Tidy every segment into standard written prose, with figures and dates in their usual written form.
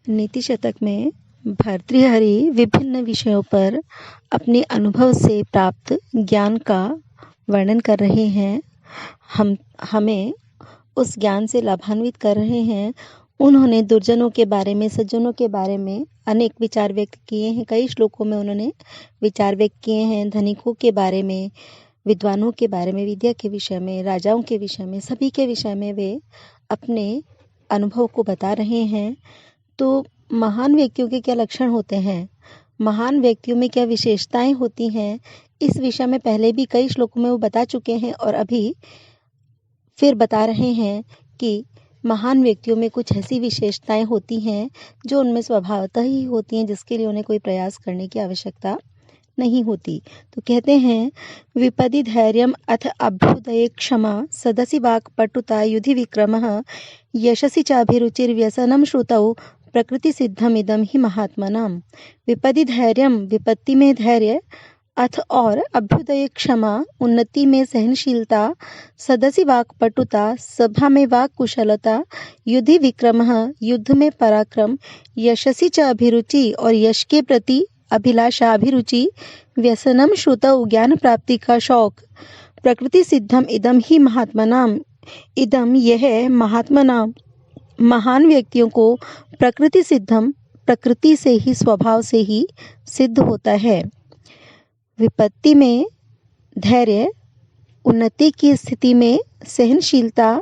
नीति शतक में भर्तृहरि विभिन्न विषयों पर अपने अनुभव से प्राप्त ज्ञान का वर्णन कर रहे हैं। हमें उस ज्ञान से लाभान्वित कर रहे हैं। उन्होंने दुर्जनों के बारे में, सज्जनों के बारे में अनेक विचार व्यक्त किए हैं। कई श्लोकों में उन्होंने विचार व्यक्त किए हैं। धनिकों के बारे में, विद्वानों के बारे में, विद्या के विषय में, राजाओं के विषय में, सभी के विषय में वे अपने अनुभव को बता रहे हैं। तो महान व्यक्तियों के क्या लक्षण होते हैं, महान व्यक्तियों में क्या विशेषताएं होती हैं, इस विषय में पहले भी कई श्लोकों में वो बता चुके हैं और अभी फिर बता रहे हैं कि महान व्यक्तियों में कुछ ऐसी विशेषताएं होती हैं जो उनमें स्वभावतः ही होती हैं, जिसके लिए उन्हें कोई प्रयास करने की आवश्यकता नहीं होती। तो कहते हैं, विपदि धैर्यम अथ अभ्युदये क्षमा सदसि वाक् पटुता युधि विक्रमः यशसि चाभिरुचिर्व्यसनं श्रुतौ प्रकृति सिद्धमिदं ही महात्मनाम्। विपदि धैर्यम, विपत्ति में धैर्य, अथ और अभ्युदय क्षमा, उन्नति में सहनशीलता, सदसि वाक् पटुता, सभा में वाक् कुशलता, युधि विक्रमः, युद्ध में पराक्रम, यशसि च अभिरुचि और यश के प्रति अभिलाषा, अभिरुचि, व्यसनम श्रुतौ ज्ञान प्राप्ति का शौक, प्रकृति सिद्धम इदम ही महात्मनाम, इदम यह महात्मनाम महान व्यक्तियों को प्रकृति सिद्धम, प्रकृति से ही, स्वभाव से ही सिद्ध होता है। विपत्ति में धैर्य, उन्नति की स्थिति में सहनशीलता,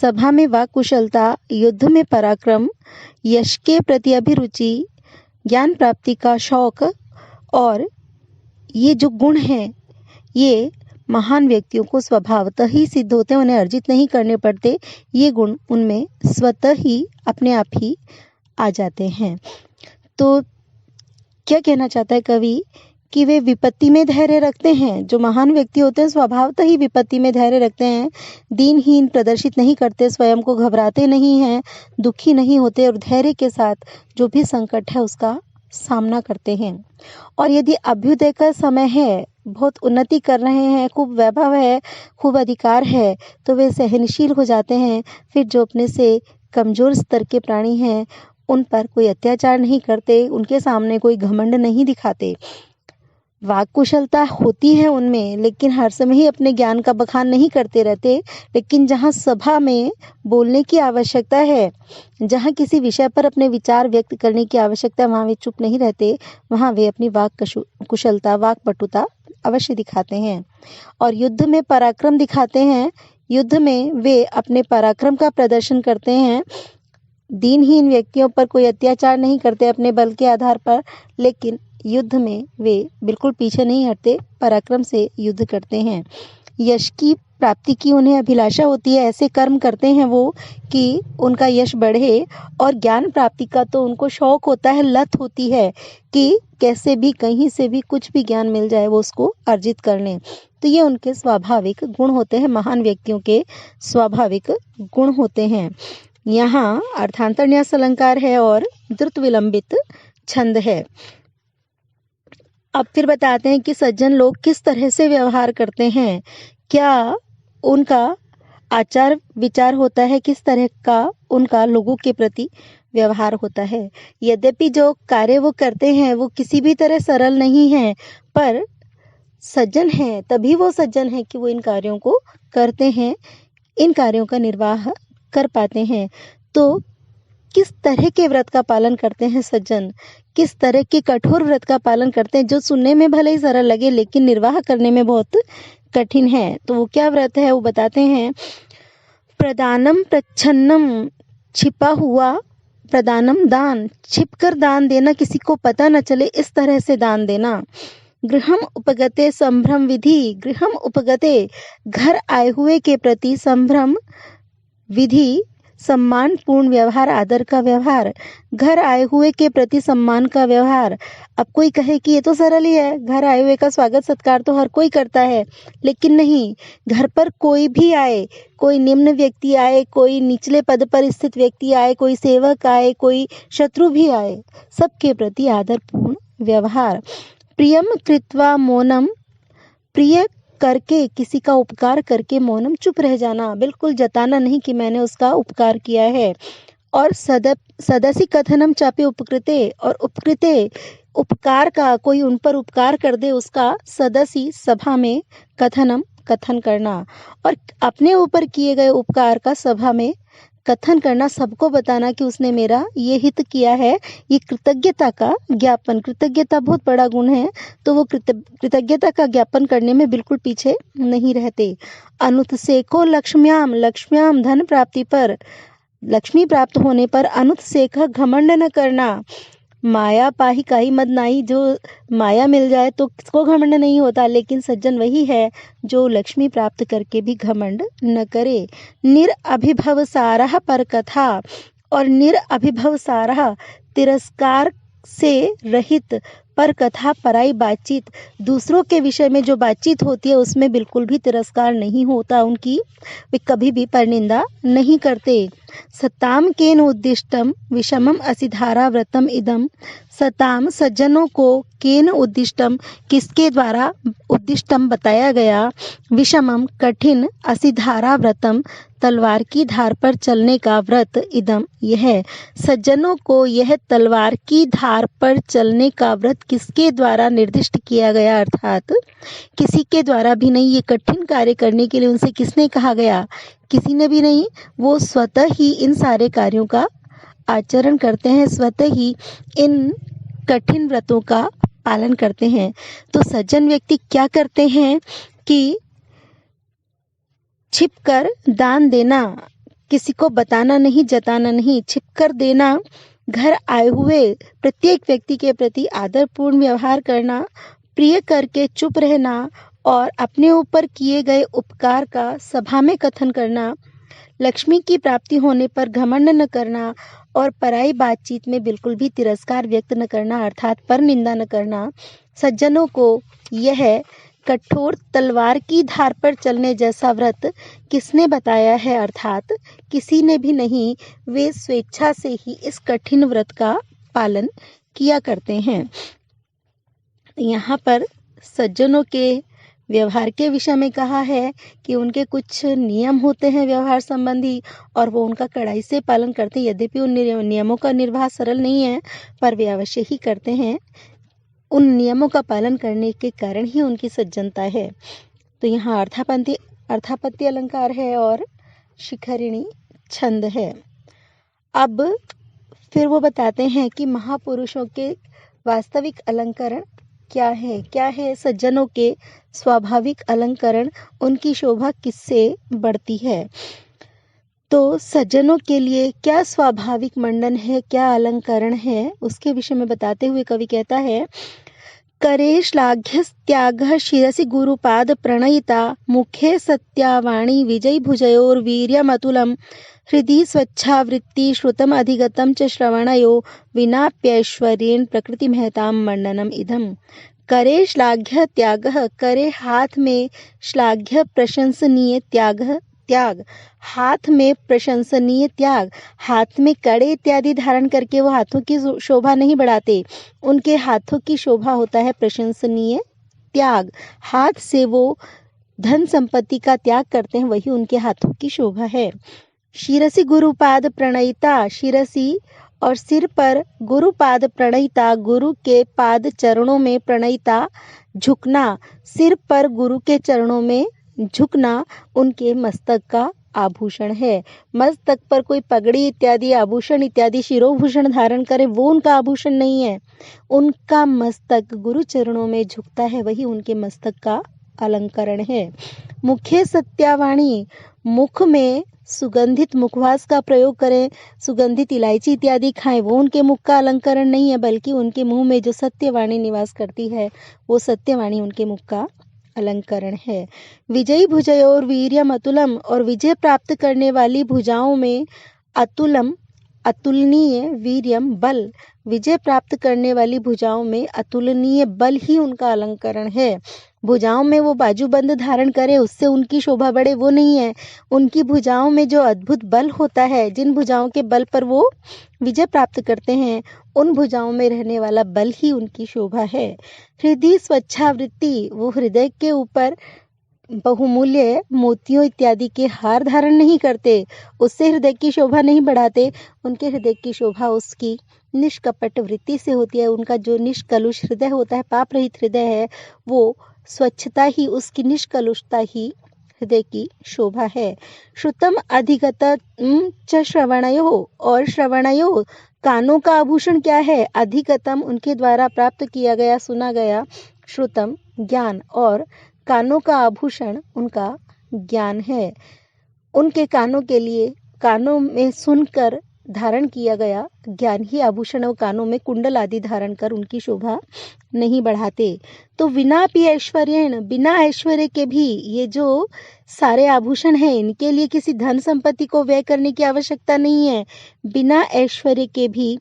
सभा में वाक् कुशलता, युद्ध में पराक्रम, यश के प्रति अभिरुचि, ज्ञान प्राप्ति का शौक, और ये जो गुण हैं ये महान व्यक्तियों को स्वभावतः ही सिद्ध होते हैं, उन्हें अर्जित नहीं करने पड़ते। ये गुण उनमें स्वतः ही अपने आप ही आ जाते हैं। तो क्या कहना चाहता है कवि कि वे विपत्ति में धैर्य रखते हैं। जो महान व्यक्ति होते हैं स्वभावतः ही विपत्ति में धैर्य रखते हैं, दीनहीन प्रदर्शित नहीं करते, स्वयं को घबराते नहीं हैं, दुखी नहीं होते और धैर्य के साथ जो भी संकट है उसका सामना करते हैं। और यदि अभ्युदय का समय है, बहुत उन्नति कर रहे हैं, खूब वैभव है, खूब अधिकार है, तो वे सहनशील हो जाते हैं। फिर जो अपने से कमजोर स्तर के प्राणी हैं उन पर कोई अत्याचार नहीं करते, उनके सामने कोई घमंड नहीं दिखाते। वाक् कुशलता होती है उनमें, लेकिन हर समय ही अपने ज्ञान का बखान नहीं करते रहते। लेकिन जहाँ सभा में बोलने की आवश्यकता है, जहाँ किसी विषय पर अपने विचार व्यक्त करने की आवश्यकता है, वहाँ वे चुप नहीं रहते, वहाँ वे अपनी वाक् कुशलता, वाक् पटुता अवश्य दिखाते हैं। और युद्ध में पराक्रम दिखाते हैं। युद्ध में वे अपने पराक्रम का प्रदर्शन करते हैं। दीनहीन व्यक्तियों पर कोई अत्याचार नहीं करते अपने बल के आधार पर, लेकिन युद्ध में वे बिल्कुल पीछे नहीं हटते, पराक्रम से युद्ध करते हैं। यश की प्राप्ति की उन्हें अभिलाषा होती है, ऐसे कर्म करते हैं वो कि उनका यश बढ़े। और ज्ञान प्राप्ति का तो उनको शौक होता है, लत होती है कि कैसे भी, कहीं से भी कुछ भी ज्ञान मिल जाए वो उसको अर्जित कर लें। तो ये उनके स्वाभाविक गुण होते हैं, महान व्यक्तियों के स्वाभाविक गुण होते हैं। यहाँ अर्थांतर न्यास अलंकार है और द्रुत विलंबित छंद है। अब फिर बताते हैं कि सज्जन लोग किस तरह से व्यवहार करते हैं, क्या उनका आचार विचार होता है, किस तरह का उनका लोगों के प्रति व्यवहार होता है। यद्यपि जो कार्य वो करते हैं वो किसी भी तरह सरल नहीं है, पर सज्जन हैं तभी वो सज्जन हैं कि वो इन कार्यों को करते हैं, इन कार्यों का निर्वाह कर पाते हैं। तो किस तरह के व्रत का पालन करते हैं सज्जन, किस तरह के कठोर व्रत का पालन करते हैं, जो सुनने में भले ही सरल लगे लेकिन निर्वाह करने में बहुत कठिन है। तो वो क्या व्रत है वो बताते हैं। प्रदानम प्रच्छन्नम, छिपा हुआ, प्रदानम दान, छिपकर दान देना, किसी को पता न चले इस तरह से दान देना। गृहम उपगते संभ्रम विधि, गृहम उपगते, घर आए हुए के प्रति, संभ्रम विधि, सम्मान पूर्ण व्यवहार, आदर का व्यवहार, घर आए हुए के प्रति सम्मान का व्यवहार। अब कोई कहे कि ये तो सरल ही है, घर आए हुए का स्वागत सत्कार तो हर कोई करता है, लेकिन नहीं, घर पर कोई भी आए, कोई निम्न व्यक्ति आए, कोई निचले पद पर स्थित व्यक्ति आए, कोई सेवक आए, कोई शत्रु भी आए, सबके प्रति आदर पूर्ण व्यवहार। प्रियम कृत्वा मौनम, प्रिय करके, किसी का उपकार करके, मौनम चुप रह जाना, बिल्कुल जताना नहीं कि मैंने उसका उपकार किया है। और सदसि कथनम चापि उपकृते, और उपकृते उपकार का, कोई उन पर उपकार कर दे उसका सदसि सभा में कथन करना, और अपने ऊपर किए गए उपकार का सभा में कथन करना, सबको बताना कि उसने मेरा ये हित किया है। ये कृतज्ञता का ज्ञापन, कृतज्ञता बहुत बड़ा गुण है, तो वो कृतज्ञता का ज्ञापन करने में बिल्कुल पीछे नहीं रहते। अनुत्सेको लक्ष्म्याम धन प्राप्ति पर, लक्ष्मी प्राप्त होने पर अनुत्सेक घमंड न करना। माया पाही काई मद नाई, जो माया मिल जाए तो किसको घमंड नहीं होता, लेकिन सज्जन वही है जो लक्ष्मी प्राप्त करके भी घमंड न करे। निरअभिभव सारः पर कथा, और निरअभिभव सारः तिरस्कार से रहित, पर कथा पराई बातचीत, दूसरों के विषय में जो बातचीत होती है उसमें बिल्कुल भी तिरस्कार नहीं होता उनकी, वे कभी भी परनिंदा नहीं करते। सताम केन उद्दिष्टम विषमम असिधारा व्रतम इदम, सताम सज्जनों को, केन उद्दिष्टम किसके द्वारा, उद्दिष्टम बताया गया, विषमम कठिन, असिधारा व्रतम तलवार की धार पर चलने का व्रत, इदम यह, सज्जनों को यह तलवार की धार पर चलने का व्रत किसके द्वारा निर्दिष्ट किया गया, अर्थात किसी के द्वारा भी नहीं। ये कठिन कार्य करने के लिए उनसे किसने कहा गया, किसी ने भी नहीं, वो स्वतः ही इन सारे कार्यों का आचरण करते हैं, स्वतः ही इन कठिन व्रतों का पालन करते हैं। तो सज्जन व्यक्ति क्या करते हैं कि छिपकर दान देना, किसी को बताना नहीं, जताना नहीं, छिपकर देना, घर आए हुए प्रत्येक व्यक्ति के प्रति आदरपूर्ण व्यवहार करना, प्रिय करके चुप रहना, और अपने ऊपर किए गए उपकार का सभा में कथन करना, लक्ष्मी की प्राप्ति होने पर घमंड न करना, और पराई बातचीत में बिल्कुल भी तिरस्कार व्यक्त न करना, अर्थात पर निंदा न करना। सज्जनों को यह कठोर तलवार की धार पर चलने जैसा व्रत किसने बताया है, अर्थात किसी ने भी नहीं, वे स्वेच्छा से ही इस कठिन व्रत का पालन किया करते हैं। यहाँ पर सज्जनों के व्यवहार के विषय में कहा है कि उनके कुछ नियम होते हैं व्यवहार संबंधी, और वो उनका कड़ाई से पालन करते हैं। यद्यपि उन नियमों का निर्वाह सरल नहीं है, पर वे अवश्य ही करते हैं। उन नियमों का पालन करने के कारण ही उनकी सज्जनता है। तो यहाँ अर्थापत्ति अलंकार है और शिखरिणी छंद है। अब फिर वो बताते हैं कि महापुरुषों के वास्तविक अलंकरण क्या है सज्जनों के स्वाभाविक अलंकरण, उनकी शोभा किससे बढ़ती है। तो सज्जनों के लिए क्या स्वाभाविक मंडन है, क्या अलंकरण है, उसके विषय में बताते हुए कवि कहता है, करे श्लाघ्यस्त्यागः शिरसि गुरुपाद प्रणयिता, मुखे सत्यावाणी विजयी भुजयोर वीर्यमतुलम, हृदि स्वच्छावृत्ति श्रुतम अधिगतम च श्रवणयो, विनाप्यैश्वर्येण प्रकृति महताम मंडनम इदम। करे श्लाघ्य त्यागः, करे हाथ में श्लाघ्य प्रशंसनीय त्याग, हाथ में प्रशंसनीय त्याग, हाथ में कड़े इत्यादि धारण करके वो हाथों की शोभा नहीं बढ़ाते, उनके हाथों की शोभा होता है प्रशंसनीय त्याग। हाथ से वो धन संपत्ति का त्याग करते हैं, वही उनके हाथों की शोभा है। शिरसि गुरुपाद प्रणयिता, शिरसि और सिर पर गुरुपाद प्रणयिता, गुरु के पाद चरणों में प्रणयिता झुकना, सिर पर गुरु के चरणों में झुकना उनके मस्तक का आभूषण है। मस्तक पर कोई पगड़ी इत्यादि आभूषण इत्यादि शिरोभूषण धारण करे वो उनका आभूषण नहीं है, उनका मस्तक गुरु चरणों में झुकता है, वही उनके मस्तक का अलंकरण है। मुखे सत्यावाणी, मुख में सुगंधित मुखवास का प्रयोग करें, सुगंधित इलायची इत्यादि खाएं, वो उनके मुख का अलंकरण नहीं है, बल्कि उनके मुंह में जो सत्यवाणी निवास करती है वो सत्यवाणी उनके मुख का अलंकरण है। विजयी भुजयोर वीर्यम अतुलम, और विजय प्राप्त करने वाली भुजाओं में अतुलम अतुलनीय वीर्यम बल, विजय प्राप्त करने वाली भुजाओं में अतुलनीय बल ही उनका अलंकरण है। भुजाओं में वो बाजूबंद धारण करे उससे उनकी शोभा बढ़े वो नहीं है, उनकी भुजाओं में जो अद्भुत बल होता है, जिन भुजाओं के बल पर वो विजय प्राप्त करते हैं, उन भुजाओं में रहने वाला बल ही उनकी शोभा है। हृदय स्वच्छावृत्ति, वो हृदय के ऊपर बहुमूल्य मोतियों इत्यादि के हार धारण नहीं करते, उससे हृदय की शोभा नहीं बढ़ाते। उनके हृदय की शोभा उसकी निष्कपट वृत्ति से होती है। उनका जो निष्कलुष हृदय होता है, पाप रहित हृदय है, वो स्वच्छता ही, उसकी निष्कलुषता ही हृदय की शोभा है। श्रुतम अधिगतम च श्रवणयो, और श्रवणयो कानों का आभूषण क्या है? अधिगतम उनके द्वारा प्राप्त किया गया, सुना गया। श्रुतम ज्ञान, और कानों का आभूषण उनका ज्ञान है। उनके कानों के लिए, कानों में सुनकर धारण किया गया ज्ञान ही आभूषण, और कानों में कुंडल आदि धारण कर उनकी शोभा नहीं बढ़ाते। तो विनापि ऐश्वर्येण, बिना ऐश्वर्य के भी ये जो सारे आभूषण हैं, इनके लिए किसी धन संपत्ति को व्यय करने की आवश्यकता नहीं है। बिना ऐश्वर्य के भी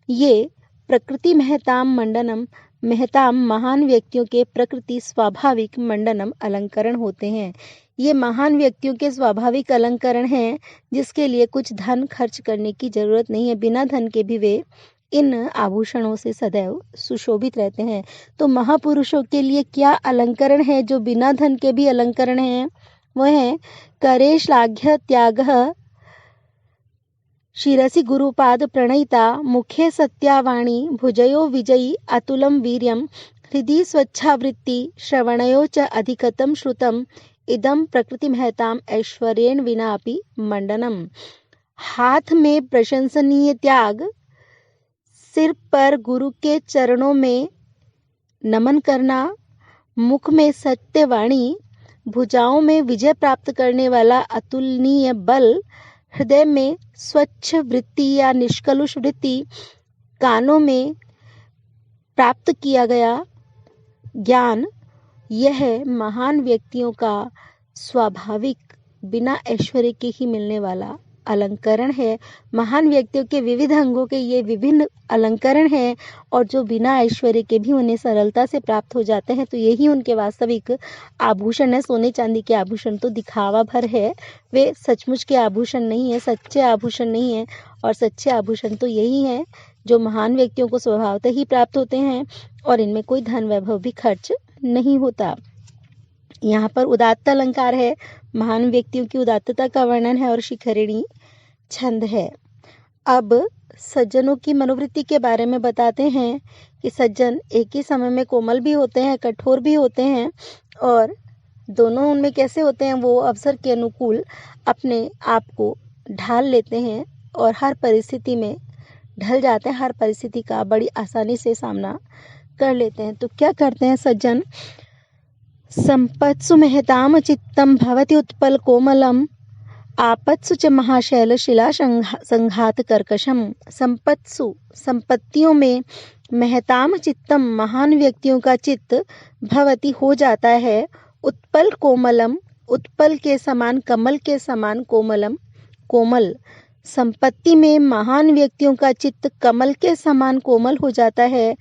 ये प्रकृति महताम मंडनम, महताम महान व्यक्तियों के प्रकृति स्वाभाविक मंडनम अलंकरण होते हैं। ये महान व्यक्तियों के स्वाभाविक अलंकरण हैं, जिसके लिए कुछ धन खर्च करने की जरूरत नहीं है। बिना धन के भी वे इन आभूषणों से सदैव सुशोभित रहते हैं। तो महापुरुषों के लिए क्या अलंकरण है जो बिना धन के भी अलंकरण है? वह है करे श्लाघ्य त्याग, शिरसि गुरुपाद प्रणयिता, मुखे सत्यावाणी, भुजयो विजयी अतुलम वीर्यम, हृदि स्वच्छावृत्ति, श्रवणयो च अधिकतम श्रुतम, इदम प्रकृति महताम ऐश्वर्येण विनापि मंडनम। हाथ में प्रशंसनीय त्याग, सिर पर गुरु के चरणों में नमन करना, मुख में सत्यवाणी, भुजाओं में विजय प्राप्त करने वाला अतुलनीय बल, हृदय में स्वच्छ वृत्ति या निष्कलुष वृत्ति, कानों में प्राप्त किया गया ज्ञान, यह महान व्यक्तियों का स्वाभाविक बिना ऐश्वर्य के ही मिलने वाला अलंकरण है। महान व्यक्तियों के विविध अंगों के ये विभिन्न अलंकरण हैं, और जो बिना ऐश्वर्य के भी उन्हें सरलता से प्राप्त हो जाते हैं। तो यही उनके वास्तविक आभूषण है। सोने चांदी के आभूषण तो दिखावा भर है, वे सचमुच के आभूषण नहीं है, सच्चे आभूषण नहीं है। और सच्चे आभूषण तो यही है जो महान व्यक्तियों को स्वभावतः ही प्राप्त होते हैं, और इनमें कोई धन वैभव भी खर्च नहीं होता। यहाँ पर उदात्त अलंकार है, महान व्यक्तियों की उदात्तता का वर्णन है, और शिखरिणी छंद है। अब सज्जनों की मनोवृत्ति के बारे में बताते हैं कि सज्जन एक ही समय में कोमल भी होते हैं, कठोर भी होते हैं, और दोनों उनमें कैसे होते हैं? वो अवसर के अनुकूल अपने आप को ढाल लेते हैं और हर परिस्थिति में ढल जाते हैं, हर परिस्थिति का बड़ी आसानी से सामना कर लेते हैं। तो क्या करते हैं सज्जन? संपत्सु महताम चित्तम भवति उत्पल कोमलम, आपत्सु च महाशैल शिला संघात कर्कशम। संपत्सु, संपत्तियों में, महताम चित्तम, महान व्यक्तियों का चित्त, भवति हो जाता है, उत्पल कोमलम, उत्पल के समान, कमल के समान, कोमलम कोमल। संपत्ति में महान व्यक्तियों का चित्त कमल के समान कोमल हो जाता है।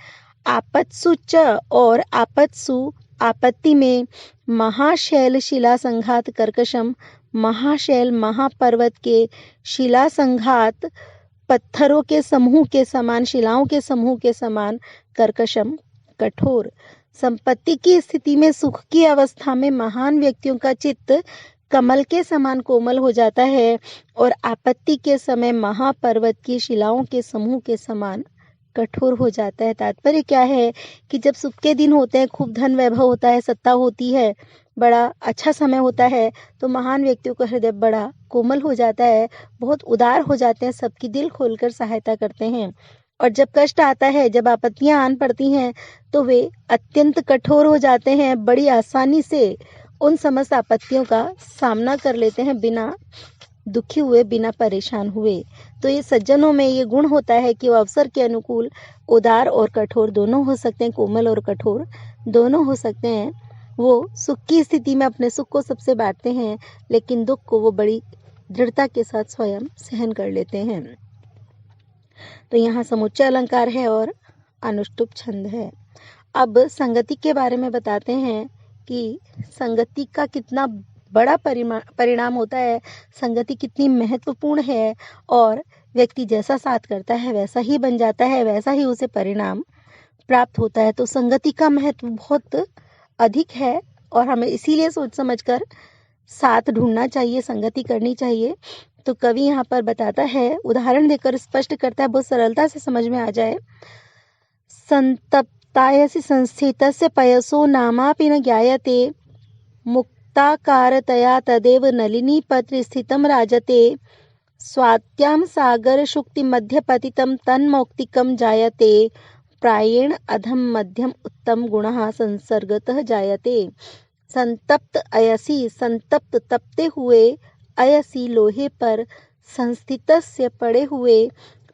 आपत्सु च, और आपत्सु, आपत्ति में, महाशैल शिला संघात कर्कशम, महाशैल महापर्वत के शिला संघात, पत्थरों के समूह के समान, शिलाओं के समूह के समान, कर्कशम कठोर। संपत्ति की स्थिति में, सुख की अवस्था में महान व्यक्तियों का चित्त कमल के समान कोमल हो जाता है, और आपत्ति के समय महापर्वत की शिलाओं के समूह के समान कठोर हो जाता है। तात्पर्य क्या है कि जब सुख के दिन होते हैं, खूब धन वैभव होता है, सत्ता होती है, बड़ा अच्छा समय होता है, तो महान व्यक्तियों का हृदय बड़ा कोमल हो जाता है, बहुत उदार हो जाते हैं, सबकी दिल खोलकर सहायता करते हैं। और जब कष्ट आता है, जब आपत्तियां आन पड़ती हैं, तो वे अत्यंत कठोर हो जाते हैं, बड़ी आसानी से उन समस्त आपत्तियों का सामना कर लेते हैं, बिना दुखी हुए, बिना परेशान हुए। तो ये सज्जनों में ये गुण होता है कि वो अवसर के अनुकूल उदार और कठोर दोनों हो सकते हैं, कोमल और कठोर दोनों हो सकते हैं। वो सुख की स्थिति में अपने सुख को सबसे बांटते हैं, लेकिन दुख को वो बड़ी दृढ़ता के साथ स्वयं सहन कर लेते हैं। तो यहाँ समुच्चय अलंकार है और अनुष्टुप छंद है। अब संगति के बारे में बताते हैं कि संगति का कितना बड़ा परिणाम होता है, संगति कितनी महत्वपूर्ण है, और व्यक्ति जैसा साथ करता है वैसा ही बन जाता है, वैसा ही उसे परिणाम प्राप्त होता है। तो संगति का महत्व बहुत अधिक है, और हमें इसीलिए सोच समझकर साथ ढूंढना चाहिए, संगति करनी चाहिए। तो कवि यहाँ पर बताता है, उदाहरण देकर स्पष्ट करता है, बहुत सरलता से समझ में आ जाए। संतप्तायसि संस्थितस्य पयसो नामापि न ज्ञायते, मुक्ताकारतया तदेव नलिनीपत्र स्थितं राजते, स्वात्यां सागरशुक्तिमध्यपतितं तन्मौक्तिकं जायते, प्रायेण अधम मध्यम उत्तम गुणः संसर्गतः जायते। संतप्त अयसी, संतप्त तपते हुए, अयसी लोहे पर, संस्थितस्य पड़े हुए,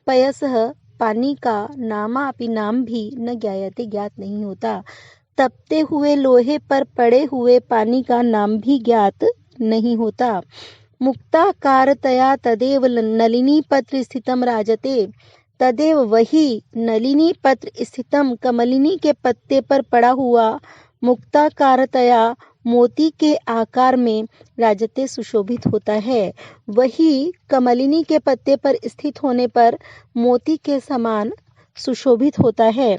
पयसः पानी का, नामापि नाम भी न ज्ञायते ज्ञात नहीं होता। तपते हुए लोहे पर पड़े हुए पानी का नाम भी ज्ञात नहीं होता। मुक्ताकारतया तदेव नलिनी पत्र स्थितम राजते, तदेव वही नलिनी पत्र स्थितम कमलिनी के पत्ते पर पड़ा हुआ, मुक्ताकारतया मोती के आकार में, राजते सुशोभित होता है। वही कमलिनी के पत्ते पर स्थित होने पर मोती के समान सुशोभित होता है।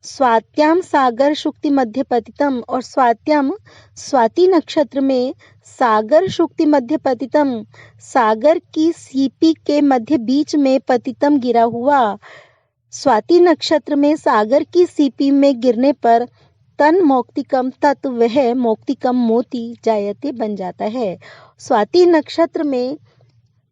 स्वात्याम सागर शुक्ति मध्य पतितम, और स्वात्याम स्वाति नक्षत्र में, सागर शुक्ति मध्य पतितम सागर की सीपी के मध्य बीच में, पतितम गिरा हुआ। स्वाति नक्षत्र में सागर की सीपी में गिरने पर, तन मौक्तिकम तत्व वह मौक्तिकम मोती जायते बन जाता है। स्वाति नक्षत्र में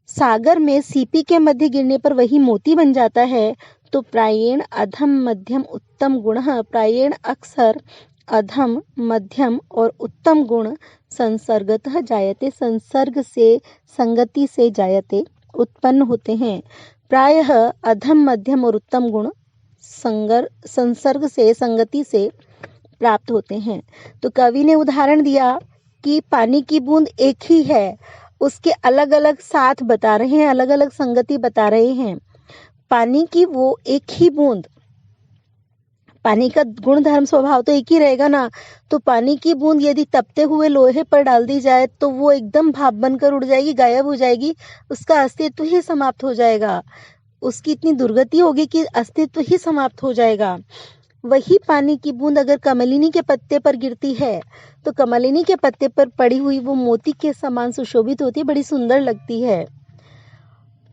सागर में सीपी के मध्य गिरने पर वही मोती बन जाता है। तो प्रायेण अधम मध्यम उत्तम गुण, प्रायेण अक्सर अधम मध्यम और उत्तम गुण संसर्गतः जायते, संसर्ग से संगति से जायते उत्पन्न होते हैं। प्रायः अधम मध्यम और उत्तम गुण संसर्ग से संगति से प्राप्त होते हैं। तो कवि ने उदाहरण दिया कि पानी की बूंद एक ही है, उसके अलग अलग साथ बता रहे हैं, अलग अलग संगति बता रहे हैं। पानी की वो एक ही बूंद, पानी का गुण धर्म स्वभाव तो एक ही रहेगा ना। तो पानी की बूंद यदि तपते हुए लोहे पर डाल दी जाए तो वो एकदम भाप बनकर उड़ जाएगी, गायब हो जाएगी, उसका अस्तित्व ही समाप्त हो जाएगा, उसकी इतनी दुर्गति होगी कि अस्तित्व ही समाप्त हो जाएगा। वही पानी की बूंद अगर कमलिनी के पत्ते पर गिरती है तो कमलिनी के पत्ते पर पड़ी हुई वो मोती के समान सुशोभित होती है, बड़ी सुंदर लगती है।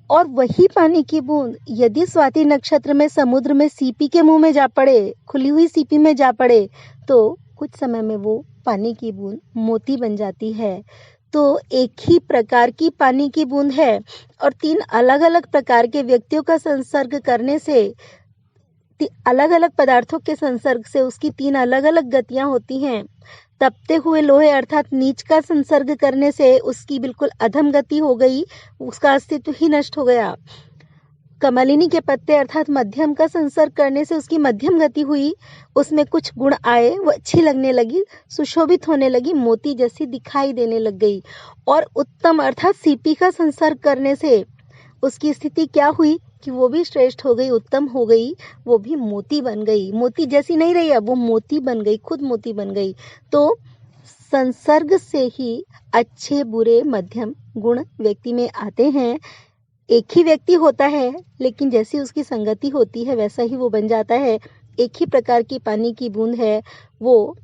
और वही पानी की बूंद यदि स्वाति नक्षत्र में समुद्र में सीपी के मुंह में जा पड़े, खुली हुई सीपी में जा पड़े, तो कुछ समय में वो पानी की बूंद मोती बन जाती है। तो एक ही प्रकार की पानी की बूंद है और तीन अलग अलग प्रकार के व्यक्तियों का संसर्ग करने से, अलग अलग पदार्थों के संसर्ग से उसकी तीन अलग अलग गतियां होती हैं। तपते हुए लोहे अर्थात नीच का संसर्ग करने से उसकी बिल्कुल अधम गति हो गई, उसका अस्तित्व ही नष्ट हो गया। कमलिनी के पत्ते अर्थात मध्यम का संसर्ग करने से उसकी मध्यम गति हुई, उसमें कुछ गुण आए, वो अच्छी लगने लगी, सुशोभित होने लगी, मोती जैसी दिखाई देने लग गई। और उत्तम अर्थात सीपी का संसर्ग करने से उसकी स्थिति क्या हुई कि वो भी श्रेष्ठ हो गई, उत्तम हो गई, वो भी मोती बन गई, मोती जैसी नहीं रही, अब वो मोती बन गई, खुद मोती बन गई। तो संसर्ग से ही अच्छे बुरे मध्यम गुण व्यक्ति में आते हैं। एक ही व्यक्ति होता है लेकिन जैसी उसकी संगति होती है वैसा ही वो बन जाता है। एक ही प्रकार की पानी की बूंद है, वो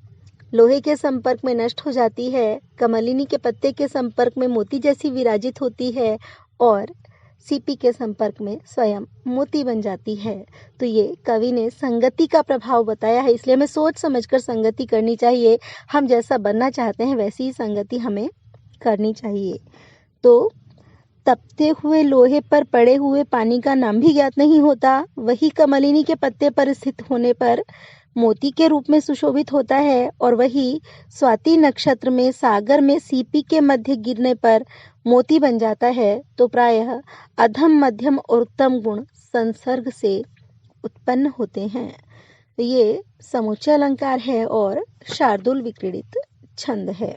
लोहे के संपर्क में नष्ट हो जाती है, कमलिनी के पत्ते के संपर्क में मोती जैसी विराजित होती है और सीपी के संपर्क में स्वयं मोती बन जाती है। तो ये कवि ने संगति का प्रभाव बताया है, इसलिए हमें सोच समझकर संगति करनी चाहिए। हम जैसा बनना चाहते हैं वैसी ही संगति हमें करनी चाहिए। तो तपते हुए लोहे पर पड़े हुए पानी का नाम भी ज्ञात नहीं होता, वही कमलिनी के पत्ते पर स्थित होने पर मोती के रूप में सुशोभित होता है, और वही स्वाति नक्षत्र में सागर में सीपी के मध्य गिरने पर मोती बन जाता है। तो प्रायः अधम मध्यम और उत्तम गुण संसर्ग से उत्पन्न होते हैं। ये समुच्चय अलंकार है और शार्दूल विक्रीडित छंद है।